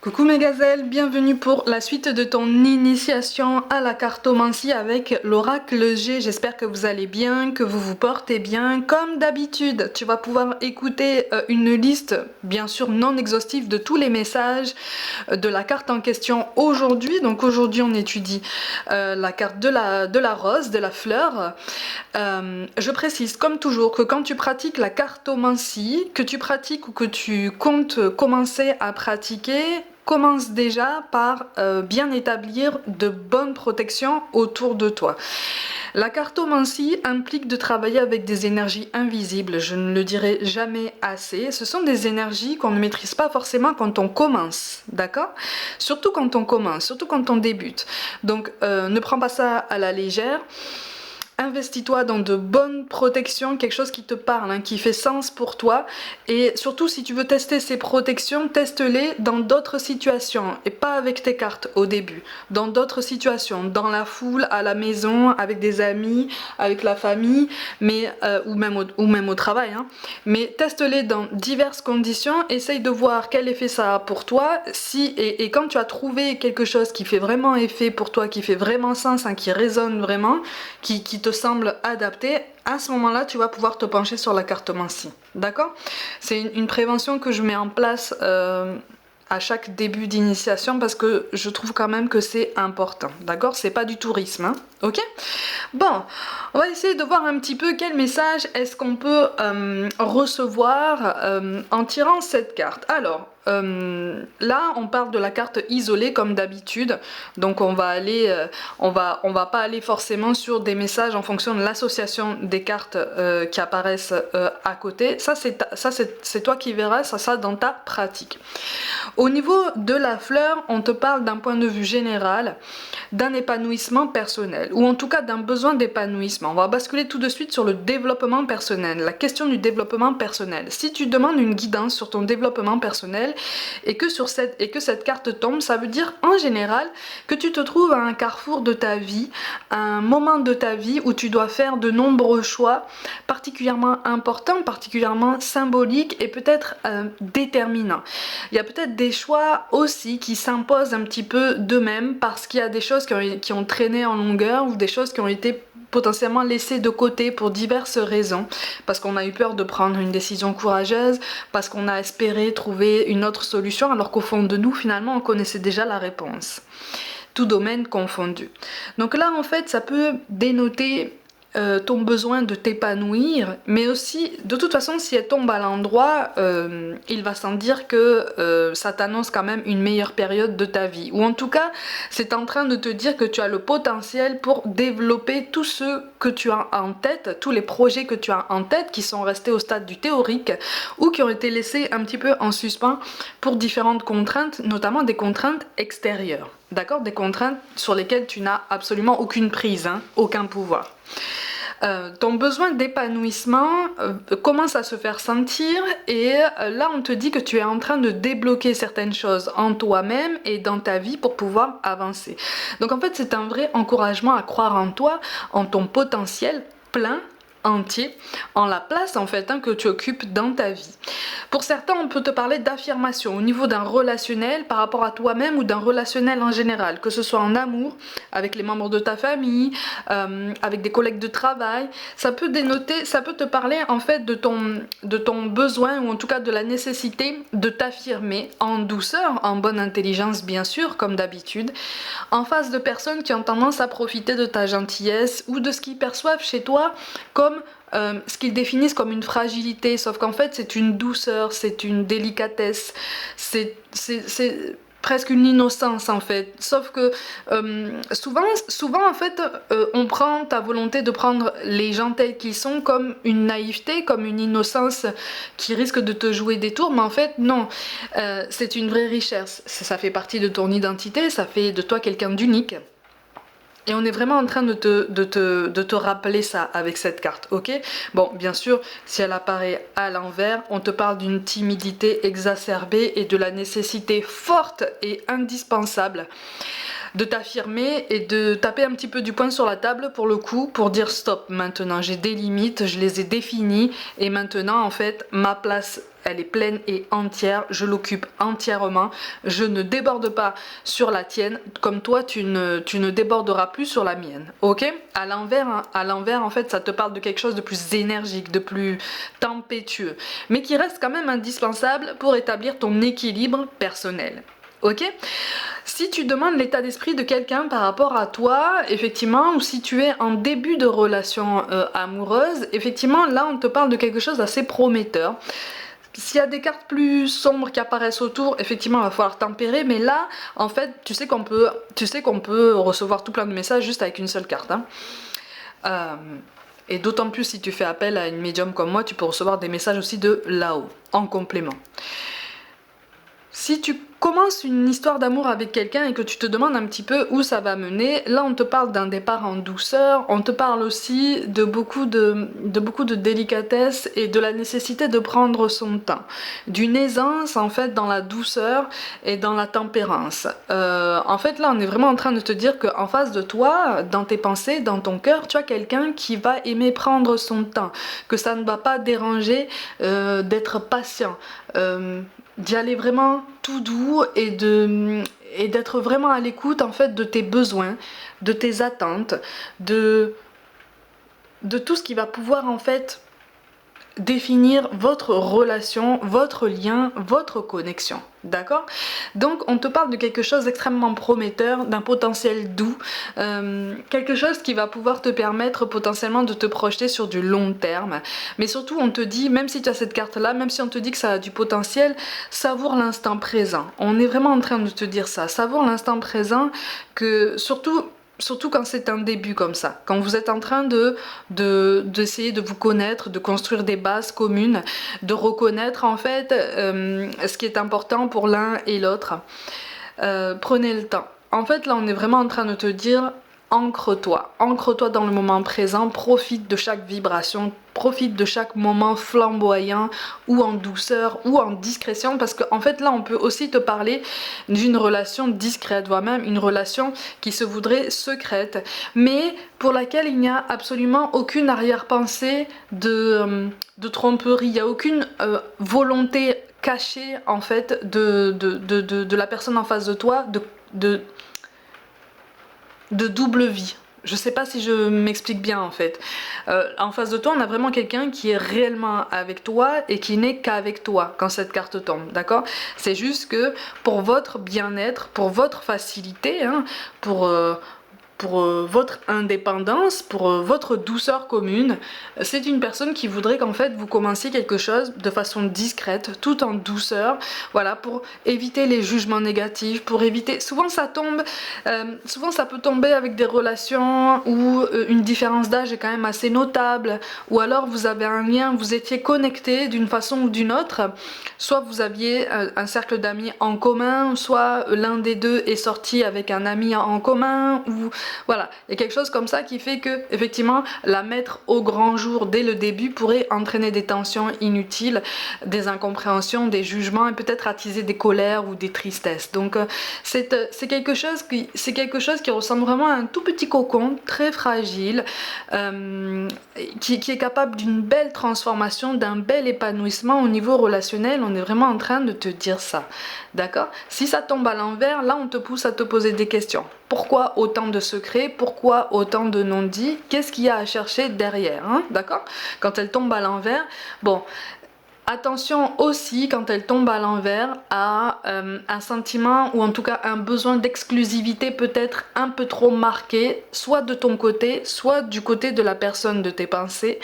Coucou mes gazelles, bienvenue pour la suite de ton initiation à la cartomancie avec l'oracle G. J'espère que vous allez bien, que vous vous portez bien. Comme d'habitude, tu vas pouvoir écouter une liste, bien sûr non exhaustive, de tous les messages de la carte en question aujourd'hui. Donc aujourd'hui on étudie la carte de la rose, de la fleur. Je précise comme toujours que quand tu pratiques la cartomancie, que tu pratiques ou que tu comptes commencer à pratiquer, commence déjà par bien établir de bonnes protections autour de toi. La cartomancie implique de travailler avec des énergies invisibles, je ne le dirai jamais assez. Ce sont des énergies qu'on ne maîtrise pas forcément quand on commence, d'accord? Surtout quand on commence, surtout quand on débute. Donc ne prends pas ça à la légère. Investis-toi dans de bonnes protections, quelque chose qui te parle, hein, qui fait sens pour toi. Et surtout, si tu veux tester ces protections, teste-les dans d'autres situations et pas avec tes cartes au début. Dans d'autres situations, dans la foule, à la maison, avec des amis, avec la famille, mais ou même au travail. Hein. Mais teste-les dans diverses conditions. Essaye de voir quel effet ça a pour toi. Et quand tu as trouvé quelque chose qui fait vraiment effet pour toi, qui fait vraiment sens, hein, qui résonne vraiment, qui te semble adapté, à ce moment-là, tu vas pouvoir te pencher sur la cartomancie. D'accord? C'est une prévention que je mets en place à chaque début d'initiation parce que je trouve quand même que c'est important. D'accord? C'est pas du tourisme. Hein? Ok? Bon, on va essayer de voir un petit peu quel message est-ce qu'on peut recevoir en tirant cette carte. Alors, là, on parle de la carte isolée comme d'habitude, donc on va aller, on va pas aller forcément sur des messages en fonction de l'association des cartes qui apparaissent à côté. Ça, c'est toi qui verras ça dans ta pratique. Au niveau de la fleur, on te parle d'un point de vue général, d'un épanouissement personnel, ou en tout cas d'un besoin d'épanouissement. On va basculer tout de suite sur le développement personnel, la question du développement personnel. Si tu demandes une guidance sur ton développement personnel et que cette carte tombe, ça veut dire en général que tu te trouves à un carrefour de ta vie, à un moment de ta vie où tu dois faire de nombreux choix particulièrement importants, particulièrement symboliques et peut-être déterminants. Il y a peut-être des choix aussi qui s'imposent un petit peu d'eux-mêmes parce qu'il y a des choses qui ont traîné en longueur ou des choses qui ont été potentiellement laissées de côté pour diverses raisons, parce qu'on a eu peur de prendre une décision courageuse, parce qu'on a espéré trouver une autre solution alors qu'au fond de nous finalement on connaissait déjà la réponse, tout domaine confondu. Donc là en fait ça peut dénoter ton besoin de t'épanouir, mais aussi, de toute façon, si elle tombe à l'endroit, il va sans dire que ça t'annonce quand même une meilleure période de ta vie. Ou en tout cas, c'est en train de te dire que tu as le potentiel pour développer tout ce que tu as en tête, tous les projets que tu as en tête qui sont restés au stade du théorique ou qui ont été laissés un petit peu en suspens pour différentes contraintes, notamment des contraintes extérieures. D'accord? Des contraintes sur lesquelles tu n'as absolument aucune prise, hein, aucun pouvoir. Ton besoin d'épanouissement commence à se faire sentir et là on te dit que tu es en train de débloquer certaines choses en toi-même et dans ta vie pour pouvoir avancer. Donc en fait c'est un vrai encouragement à croire en toi, en ton potentiel plein, entier, en la place en fait que tu occupes dans ta vie. Pour certains, on peut te parler d'affirmation au niveau d'un relationnel par rapport à toi-même ou d'un relationnel en général, que ce soit en amour, avec les membres de ta famille, avec des collègues de travail. Ça peut dénoter, ça peut te parler en fait de ton besoin ou en tout cas de la nécessité de t'affirmer en douceur, en bonne intelligence bien sûr, comme d'habitude, en face de personnes qui ont tendance à profiter de ta gentillesse ou de ce qu'ils perçoivent chez toi comme ce qu'ils définissent comme une fragilité, sauf qu'en fait c'est une douceur, c'est une délicatesse, c'est presque une innocence en fait, sauf que souvent en fait on prend ta volonté de prendre les gens tels qu'ils sont comme une naïveté, comme une innocence qui risque de te jouer des tours, mais en fait non, c'est une vraie richesse, ça fait partie de ton identité, ça fait de toi quelqu'un d'unique. Et on est vraiment en train de te rappeler ça avec cette carte, ok? Bon, bien sûr, si elle apparaît à l'envers, on te parle d'une timidité exacerbée et de la nécessité forte et indispensable de t'affirmer et de taper un petit peu du poing sur la table pour le coup, pour dire stop maintenant, j'ai des limites, je les ai définies et maintenant en fait ma place elle est pleine et entière, je l'occupe entièrement, je ne déborde pas sur la tienne, comme toi tu ne déborderas plus sur la mienne, ok? À l'envers, hein, à l'envers en fait ça te parle de quelque chose de plus énergique, de plus tempétueux, mais qui reste quand même indispensable pour établir ton équilibre personnel. Ok? Si tu demandes l'état d'esprit de quelqu'un par rapport à toi, effectivement, ou si tu es en début de relation amoureuse, effectivement, là, on te parle de quelque chose d'assez prometteur. S'il y a des cartes plus sombres qui apparaissent autour, effectivement, il va falloir tempérer, mais là, en fait, tu sais qu'on peut recevoir tout plein de messages juste avec une seule carte, hein. Et d'autant plus si tu fais appel à une médium comme moi, tu peux recevoir des messages aussi de là-haut, en complément. Si tu commences une histoire d'amour avec quelqu'un et que tu te demandes un petit peu où ça va mener, là on te parle d'un départ en douceur, on te parle aussi de beaucoup de délicatesse et de la nécessité de prendre son temps, d'une aisance en fait dans la douceur et dans la tempérance. En fait là on est vraiment en train de te dire qu'en face de toi, dans tes pensées, dans ton cœur, tu as quelqu'un qui va aimer prendre son temps, que ça ne va pas déranger d'être patient, d'y aller vraiment tout doux et d'être vraiment à l'écoute en fait de tes besoins, de tes attentes, de tout ce qui va pouvoir en fait définir votre relation, votre lien, votre connexion. D'accord? Donc on te parle de quelque chose d'extrêmement prometteur, d'un potentiel doux, quelque chose qui va pouvoir te permettre potentiellement de te projeter sur du long terme. Mais surtout on te dit, même si tu as cette carte là, même si on te dit que ça a du potentiel, savoure l'instant présent. On est vraiment en train de te dire ça, savoure l'instant présent, que surtout quand c'est un début comme ça, quand vous êtes en train d'essayer de vous connaître, de construire des bases communes, de reconnaître en fait ce qui est important pour l'un et l'autre. Prenez le temps. En fait là on est vraiment en train de te dire, ancre-toi dans le moment présent, profite de chaque vibration, profite de chaque moment flamboyant ou en douceur ou en discrétion, parce qu'en fait là on peut aussi te parler d'une relation discrète, voire même une relation qui se voudrait secrète, mais pour laquelle il n'y a absolument aucune arrière-pensée de tromperie, il n'y a aucune volonté cachée en fait de la personne en face de toi, de double vie. Je sais pas si je m'explique bien en fait. En face de toi, on a vraiment quelqu'un qui est réellement avec toi et qui n'est qu'avec toi quand cette carte tombe, d'accord? C'est juste que pour votre bien-être, pour votre facilité, hein, pour votre indépendance, pour votre douceur commune, c'est une personne qui voudrait qu'en fait vous commenciez quelque chose de façon discrète, tout en douceur, voilà, pour éviter les jugements négatifs, pour éviter... Souvent ça peut tomber avec des relations où une différence d'âge est quand même assez notable, ou alors vous avez un lien, vous étiez connectés d'une façon ou d'une autre, soit vous aviez un cercle d'amis en commun, soit l'un des deux est sorti avec un ami en commun, ou voilà, il y a quelque chose comme ça qui fait que effectivement la mettre au grand jour dès le début pourrait entraîner des tensions inutiles, des incompréhensions, des jugements et peut-être attiser des colères ou des tristesses. Donc c'est quelque chose qui ressemble vraiment à un tout petit cocon très fragile, qui est capable d'une belle transformation, d'un bel épanouissement au niveau relationnel. On est vraiment en train de te dire ça, d'accord? Si ça tombe à l'envers, là on te pousse à te poser des questions. Pourquoi autant de secrets? Pourquoi autant de non-dits? Qu'est-ce qu'il y a à chercher derrière, hein? D'accord? Quand elle tombe à l'envers, bon, attention aussi quand elle tombe à l'envers à un sentiment ou en tout cas un besoin d'exclusivité peut-être un peu trop marqué, soit de ton côté, soit du côté de la personne de tes pensées.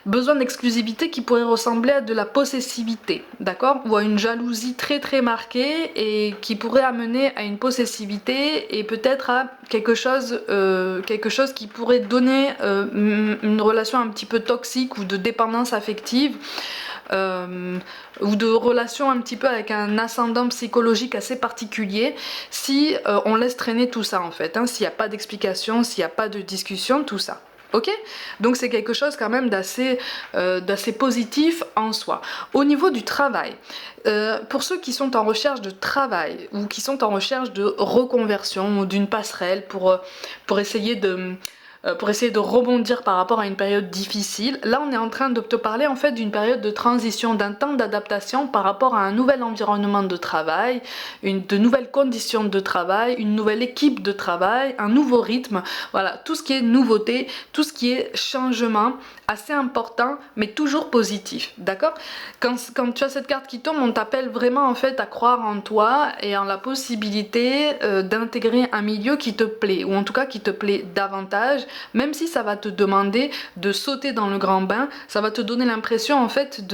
Besoin d'exclusivité qui pourrait ressembler à de la possessivité, d'accord? Ou à une jalousie très très marquée et qui pourrait amener à une possessivité et peut-être à quelque chose qui pourrait donner une relation un petit peu toxique ou de dépendance affective. Ou de relations un petit peu avec un ascendant psychologique assez particulier si on laisse traîner tout ça en fait, hein, s'il n'y a pas d'explication, s'il n'y a pas de discussion, tout ça. Ok? Donc c'est quelque chose quand même d'assez positif en soi. Au niveau du travail, pour ceux qui sont en recherche de travail ou qui sont en recherche de reconversion ou d'une passerelle pour essayer pour essayer de rebondir par rapport à une période difficile. Là, on est en train de te parler en fait d'une période de transition, d'un temps d'adaptation par rapport à un nouvel environnement de travail, de nouvelles conditions de travail, une nouvelle équipe de travail, un nouveau rythme. Voilà, tout ce qui est nouveauté, tout ce qui est changement, assez important, mais toujours positif, d'accord? Quand tu as cette carte qui tombe, on t'appelle vraiment en fait à croire en toi et en la possibilité d'intégrer un milieu qui te plaît, ou en tout cas qui te plaît davantage, même si ça va te demander de sauter dans le grand bain, ça va te donner l'impression en fait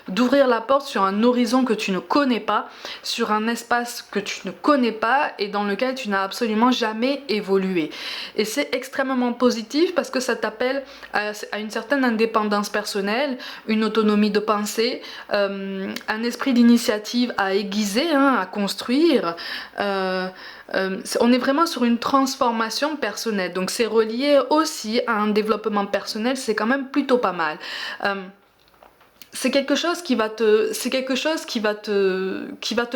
d'ouvrir la porte sur un horizon que tu ne connais pas, sur un espace que tu ne connais pas et dans lequel tu n'as absolument jamais évolué. Et c'est extrêmement positif parce que ça t'appelle à une certaine indépendance personnelle, une autonomie de pensée, un esprit d'initiative à aiguiser, hein, à construire. On est vraiment sur une transformation personnelle, donc c'est relié aussi à un développement personnel, c'est quand même plutôt pas mal. C'est quelque chose qui va te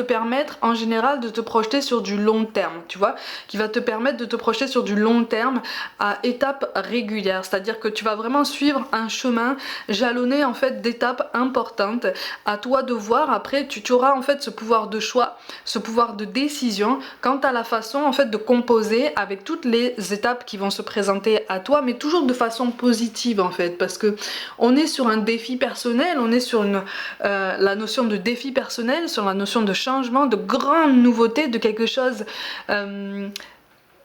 permettre en général de te projeter sur du long terme, tu vois, qui va te permettre de te projeter sur du long terme à étapes régulières, c'est-à-dire que tu vas vraiment suivre un chemin jalonné en fait d'étapes importantes. À toi de voir, après tu auras en fait ce pouvoir de choix, ce pouvoir de décision quant à la façon en fait de composer avec toutes les étapes qui vont se présenter à toi, mais toujours de façon positive en fait, parce que on est sur un défi personnel, on est sur la notion de défi personnel, sur la notion de changement, de grande nouveauté, de quelque chose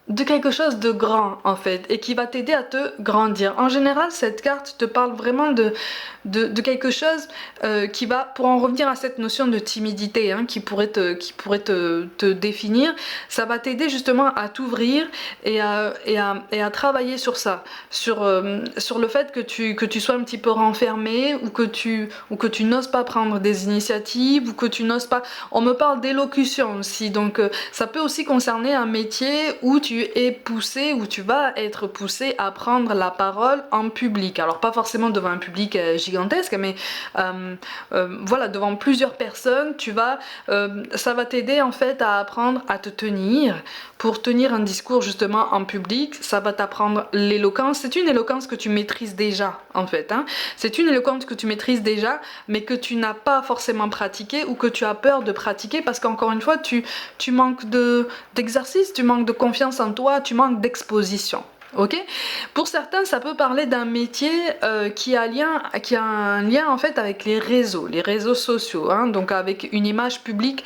de grand en fait, et qui va t'aider à te grandir. En général, cette carte te parle vraiment de quelque chose qui va, pour en revenir à cette notion de timidité, hein, qui pourrait te définir, ça va t'aider justement à t'ouvrir et à travailler sur ça, sur le fait que tu sois un petit peu renfermé, ou que tu n'oses pas prendre des initiatives, ou que tu n'oses pas... On me parle d'élocution aussi, donc ça peut aussi concerner un métier où tu es poussé, où tu vas être poussé à prendre la parole en public. Alors pas forcément devant un public gigantesque, mais voilà, devant plusieurs personnes, ça va t'aider en fait à apprendre à te tenir. Pour tenir un discours justement en public, ça va t'apprendre l'éloquence. C'est une éloquence que tu maîtrises déjà en fait, hein. C'est une éloquence que tu maîtrises déjà, mais que tu n'as pas forcément pratiqué, ou que tu as peur de pratiquer parce qu'encore une fois tu manques d'exercice, tu manques de confiance en toi, tu manques d'exposition. Ok. Pour certains, ça peut parler d'un métier qui a un lien en fait avec les réseaux sociaux, hein, donc avec une image publique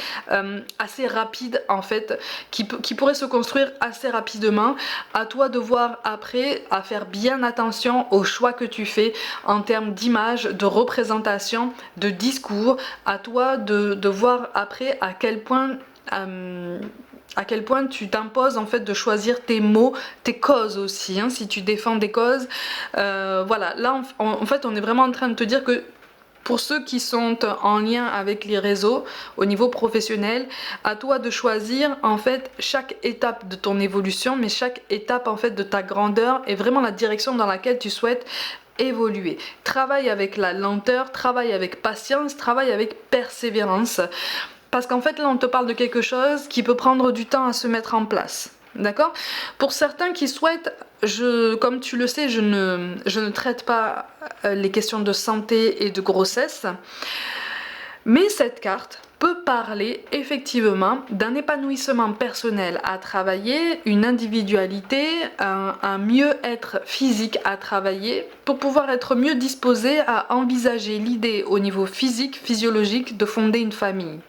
assez rapide en fait, qui pourrait se construire assez rapidement. À toi de voir après, à faire bien attention aux choix que tu fais en termes d'image, de représentation, de discours. À toi de voir après à quel point tu t'imposes en fait de choisir tes mots, tes causes aussi, hein, si tu défends des causes. Voilà, là en fait on est vraiment en train de te dire que pour ceux qui sont en lien avec les réseaux au niveau professionnel, à toi de choisir en fait chaque étape de ton évolution, mais chaque étape en fait de ta grandeur, et vraiment la direction dans laquelle tu souhaites évoluer. Travaille avec la lenteur, travaille avec patience, travaille avec persévérance. Parce qu'en fait là on te parle de quelque chose qui peut prendre du temps à se mettre en place. D'accord? Pour certains qui souhaitent, comme tu le sais, je ne traite pas les questions de santé et de grossesse, mais cette carte peut parler effectivement d'un épanouissement personnel à travailler, une individualité, un mieux-être physique à travailler, pour pouvoir être mieux disposé à envisager l'idée au niveau physique, physiologique, de fonder une famille.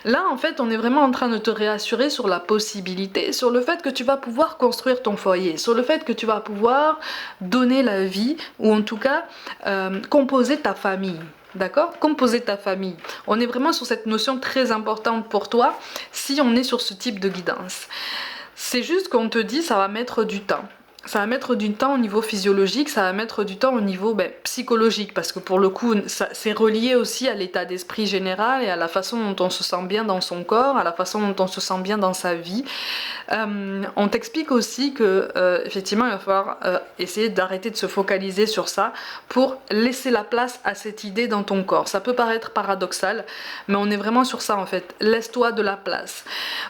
Là, en fait, on est vraiment en train de te réassurer sur la possibilité, sur le fait que tu vas pouvoir construire ton foyer, sur le fait que tu vas pouvoir donner la vie, ou en tout cas composer ta famille. D'accord? Composer ta famille. On est vraiment sur cette notion très importante pour toi si on est sur ce type de guidance. C'est juste qu'on te dit ça va mettre du temps. Ça va mettre du temps au niveau physiologique, ça va mettre du temps au niveau psychologique, parce que pour le coup, c'est relié aussi à l'état d'esprit général et à la façon dont on se sent bien dans son corps, à la façon dont on se sent bien dans sa vie. On t'explique aussi que effectivement, il va falloir essayer d'arrêter de se focaliser sur ça pour laisser la place à cette idée dans ton corps. Ça peut paraître paradoxal, mais on est vraiment sur ça en fait. Laisse-toi de la place.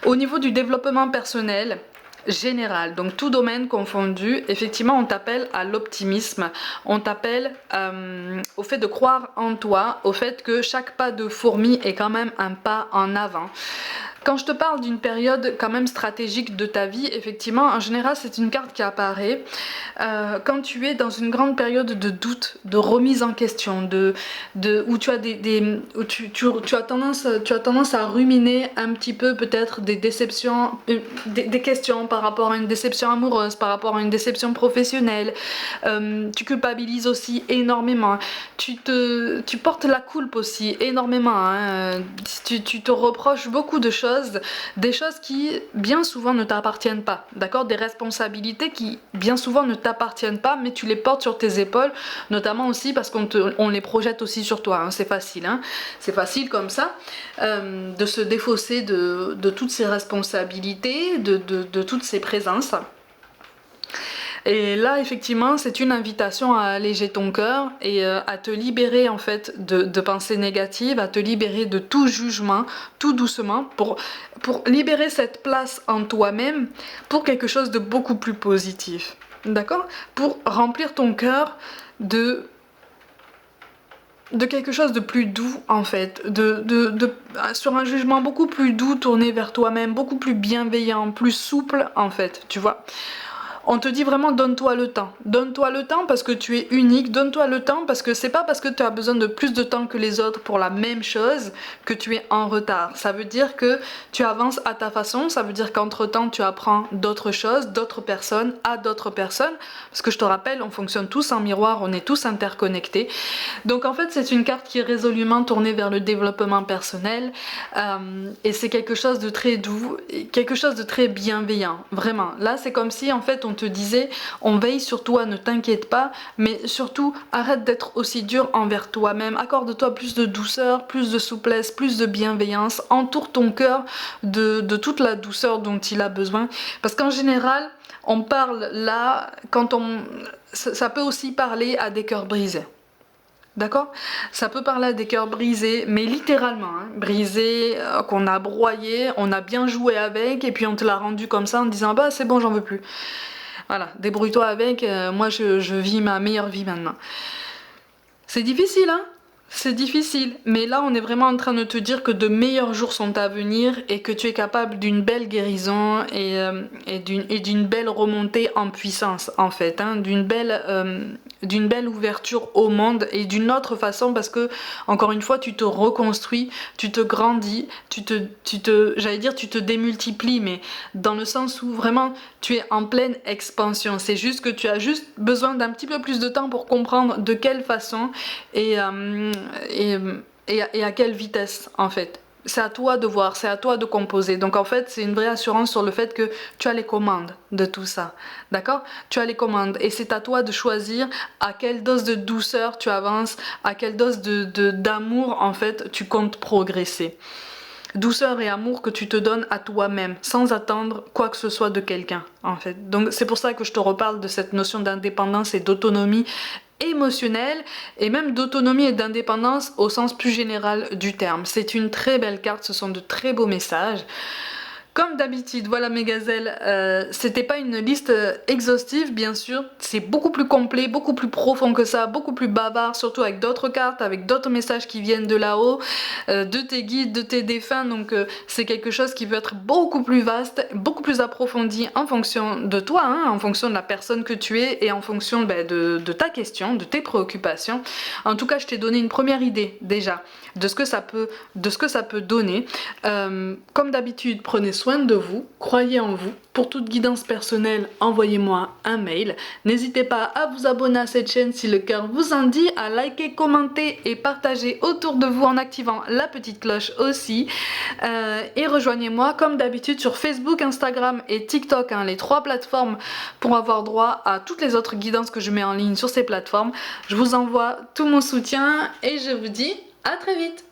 Au niveau du développement personnel, général, donc tout domaine confondu, effectivement on t'appelle à l'optimisme, on t'appelle au fait de croire en toi, au fait que chaque pas de fourmi est quand même un pas en avant. Quand je te parle d'une période quand même stratégique de ta vie, effectivement, en général, c'est une carte qui apparaît quand tu es dans une grande période de doute, de remise en question, où tu as où tu as tendance à ruminer un petit peu peut-être des déceptions, des questions par rapport à une déception amoureuse, par rapport à une déception professionnelle. Tu culpabilises aussi énormément. Tu portes la coulpe aussi énormément. Hein. Tu te reproches beaucoup de choses. Des choses qui bien souvent ne t'appartiennent pas, d'accord, des responsabilités qui bien souvent ne t'appartiennent pas, mais tu les portes sur tes épaules, notamment aussi parce on les projette aussi sur toi, hein. C'est facile, hein. C'est facile comme ça de se défausser de toutes ces responsabilités, de toutes ces présences. Et là, effectivement, c'est une invitation à alléger ton cœur et à te libérer en fait de pensées négatives, à te libérer de tout jugement, tout doucement, pour libérer cette place en toi-même pour quelque chose de beaucoup plus positif. D'accord? Pour remplir ton cœur de quelque chose de plus doux en fait, sur un jugement beaucoup plus doux tourné vers toi-même, beaucoup plus bienveillant, plus souple en fait, tu vois. On te dit vraiment donne-toi le temps. Donne-toi le temps parce que tu es unique, donne-toi le temps parce que c'est pas parce que tu as besoin de plus de temps que les autres pour la même chose que tu es en retard. Ça veut dire que tu avances à ta façon, ça veut dire qu'entre-temps tu apprends d'autres choses, d'autres personnes, à d'autres personnes. Parce que je te rappelle, on fonctionne tous en miroir, on est tous interconnectés. Donc en fait c'est une carte qui est résolument tournée vers le développement personnel et c'est quelque chose de très doux, quelque chose de très bienveillant, vraiment. Là c'est comme si en fait on te disait on veille sur toi, ne t'inquiète pas, mais surtout arrête d'être aussi dur envers toi-même, accorde-toi plus de douceur, plus de souplesse, plus de bienveillance, entoure ton cœur de toute la douceur dont il a besoin, parce qu'en général on parle là, ça peut aussi parler à des cœurs brisés. D'accord? Ça peut parler à des cœurs brisés, mais littéralement, hein, brisés, qu'on a broyé, on a bien joué avec, et puis on te l'a rendu comme ça en te disant bah c'est bon, j'en veux plus. Voilà, débrouille-toi avec, moi je vis ma meilleure vie maintenant. C'est difficile, hein? C'est difficile, mais là on est vraiment en train de te dire que de meilleurs jours sont à venir et que tu es capable d'une belle guérison et d'une belle remontée en puissance en fait, hein, d'une belle ouverture au monde et d'une autre façon parce que encore une fois tu te reconstruis, tu te grandis, j'allais dire tu te démultiplies, mais dans le sens où vraiment tu es en pleine expansion. C'est juste que tu as juste besoin d'un petit peu plus de temps pour comprendre de quelle façon et à quelle vitesse en fait. C'est à toi de voir, c'est à toi de composer. Donc en fait, c'est une vraie assurance sur le fait que tu as les commandes de tout ça. D'accord? Tu as les commandes et c'est à toi de choisir à quelle dose de douceur tu avances, à quelle dose d'amour en fait tu comptes progresser. Douceur et amour que tu te donnes à toi-même sans attendre quoi que ce soit de quelqu'un en fait. Donc c'est pour ça que je te reparle de cette notion d'indépendance et d'autonomie émotionnelle et même d'autonomie et d'indépendance au sens plus général du terme. C'est une très belle carte, ce sont de très beaux messages. Comme d'habitude, voilà mes gazelles, c'était pas une liste exhaustive bien sûr, c'est beaucoup plus complet, beaucoup plus profond que ça, beaucoup plus bavard, surtout avec d'autres cartes, avec d'autres messages qui viennent de là-haut, de tes guides, de tes défunts, donc c'est quelque chose qui peut être beaucoup plus vaste, beaucoup plus approfondi en fonction de toi, hein, en fonction de la personne que tu es et en fonction de ta question, de tes préoccupations. En tout cas, je t'ai donné une première idée déjà de ce que ça peut donner. Comme d'habitude, prenez soin de vous, croyez en vous. Pour toute guidance personnelle, envoyez-moi un mail. N'hésitez pas à vous abonner à cette chaîne si le cœur vous en dit, à liker, commenter et partager autour de vous en activant la petite cloche aussi. Et rejoignez-moi comme d'habitude sur Facebook, Instagram et TikTok, hein, les 3 plateformes pour avoir droit à toutes les autres guidances que je mets en ligne sur ces plateformes. Je vous envoie tout mon soutien et je vous dis à très vite.